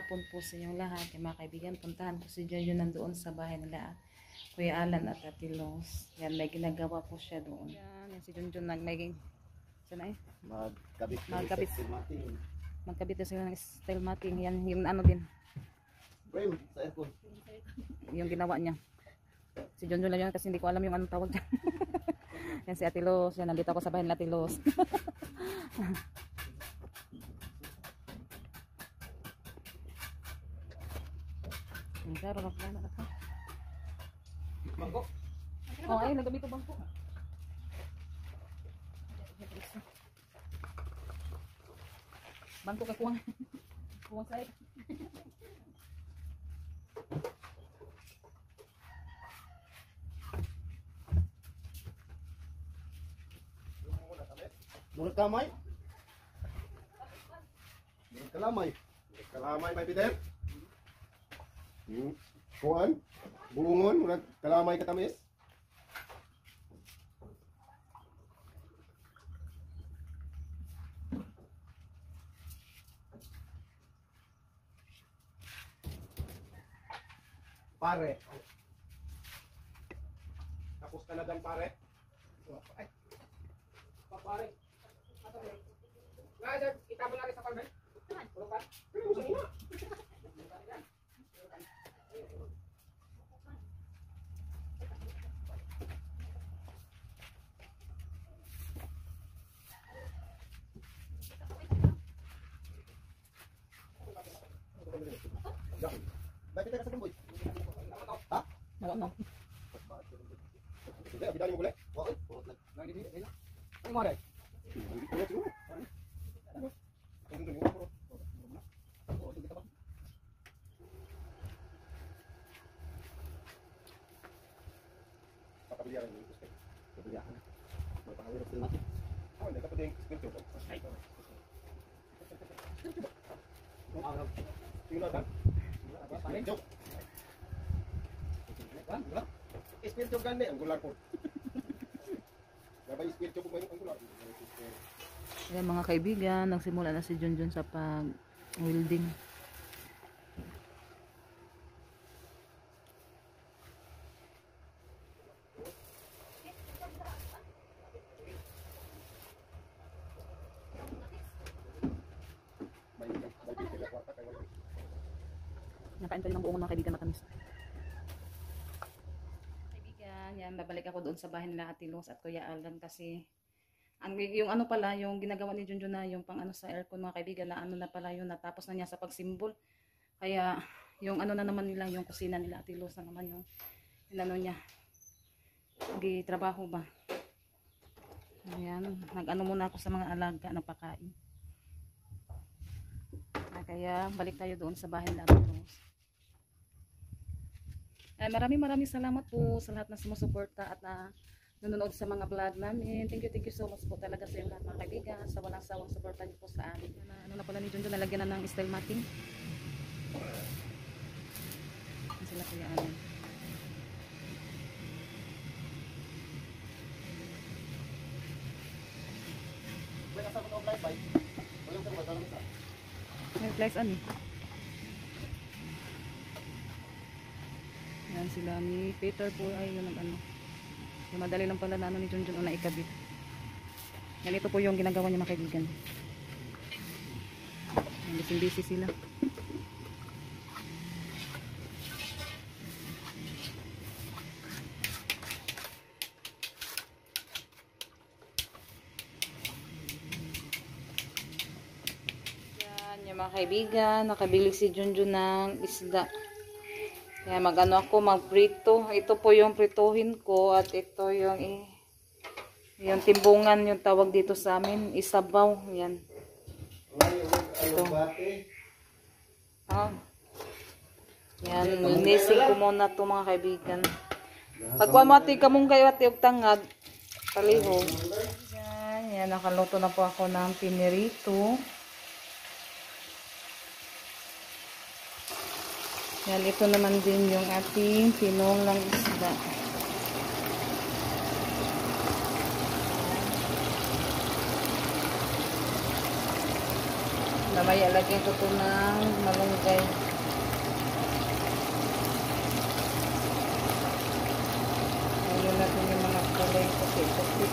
hapon po sa inyong lahat. Yung mga kaibigan, puntahan ko si Jojo nandoon sa bahay nila Kuya Alan at Ate Los. Yan, may ginagawa po siya doon. Yan si Jojo may sana eh? Magkabit na sila ng style matting. Yan, yung ano din. Frame sa aircon. Yung ginawa niya. Si Jojo lang yun kasi hindi ko alam yung anong tawag dyan. Yan si Ate Los. Yan, nandito ako sa bahay nila Ate Los. Claro, na ka. Bangko. Oh, ay, nagabi ko bangko. Bangko ka kuwang. Kuwang sa'yo. Murag kamay. Murag kalamay. Kalamay may Peter. Kuan. Bulungon murag kalamay katamis. Pare. Tapos ka na dan pare. Ay. Pare. Nga, itabo na rin sa palmen. Tulog ka? Pero sa una. Bakit tayo sa tumboy? Ha? No. Hindi, abidali mo gulay. Wala. Ano mo rin? Papabiliaran mo yung papabiliaran. Magpangawirap sila natin. Hindi ka pwedeng spirito. Tingnan natin. Spirito. Spirito gani ang gular po. Gabay spirito po ang gular. Ayan mga kaibigan, nagsimula na si Junjun sa pag-welding. Nakain pa rin ng buong mga kaibigan matamis. Kaibigan, yan, babalik ako doon sa bahay nila Ate Los at Kuya Alan kasi yung ano pala, yung ginagawa ni Junjun na yung pang ano sa aircon mga kaibigan na ano na pala yun, natapos na niya sa pagsimbol. Kaya yung ano na naman nila, yung kusina nila Ate Los na naman yung ano niya. Trabaho ba? Ayan, nag-ano muna ako sa mga alaga na pakain. Kaya balik tayo doon sa bahay nila Ate Los. Maraming salamat po sa lahat na sumusuporta at na nanonood sa mga vlog namin. Thank you so much po talaga sa lahat mga kaibigan sa walang sawang suporta niyo po sa amin. Ano na pala ni Junjun, nalagyan na ng style matting. Ano sila Kuya Alan. May flies ano? Yan sila ni Peter po ay yun ang ano. Yung madali lang pala na ano ni Junjun na ikabit. Yan, ito po yung ginagawa niya mga kaibigan. Busy sila. Yan, yung mga kaibigan, nakabili si Junjun ng isda. Yan, mag-ano ako, mag-prito. Ito po yung prituhin ko at ito yung timbungan yung tawag dito sa amin. Isabaw. Yan. Ito. Oh. Yan, nisig ko muna ito mga kaibigan. Pagpamati ka mong kayo at yung tangad, paliho. Yan, nakaluto na po ako ng pinirito. Yan, ito naman din yung ating pinong ng isda. Mamaya lagyan ko to ng malunggay. Lagyan natin yung mga kulay puti-puti.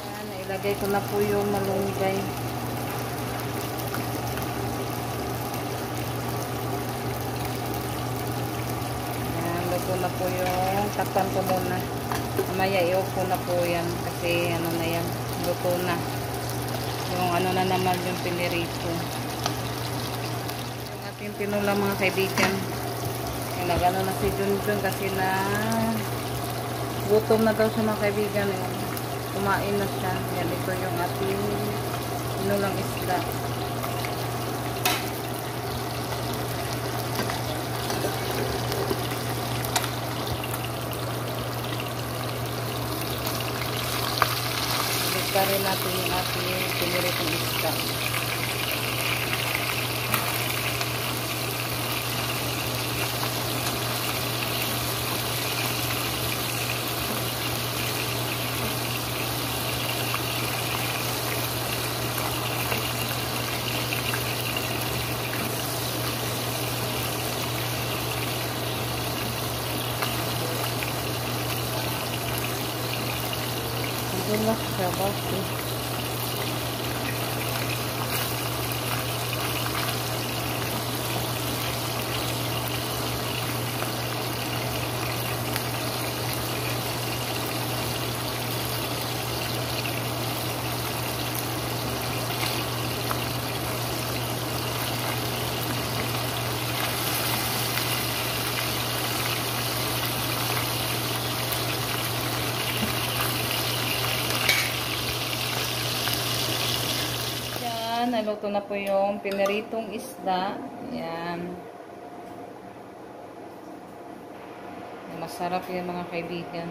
Yan, ilagay ko na po yung malunggay. Luto na po yung takpan ko muna. Mamaya i-off ko na po yan kasi ano na yan, luto na. Yung ano na naman yung pinirito. Yung ating tinula mga kaibigan. Yung nag-ano na si Junjun kasi na gutom na daw siya mga kaibigan. Kumain na siya. Yan, ito yung ating tinulang isda. Balik rin natin yung ating piniritong isda. Itulah siya basi. Naluto na po yung piniritong isda. Yan. Masarap yan mga kaibigan.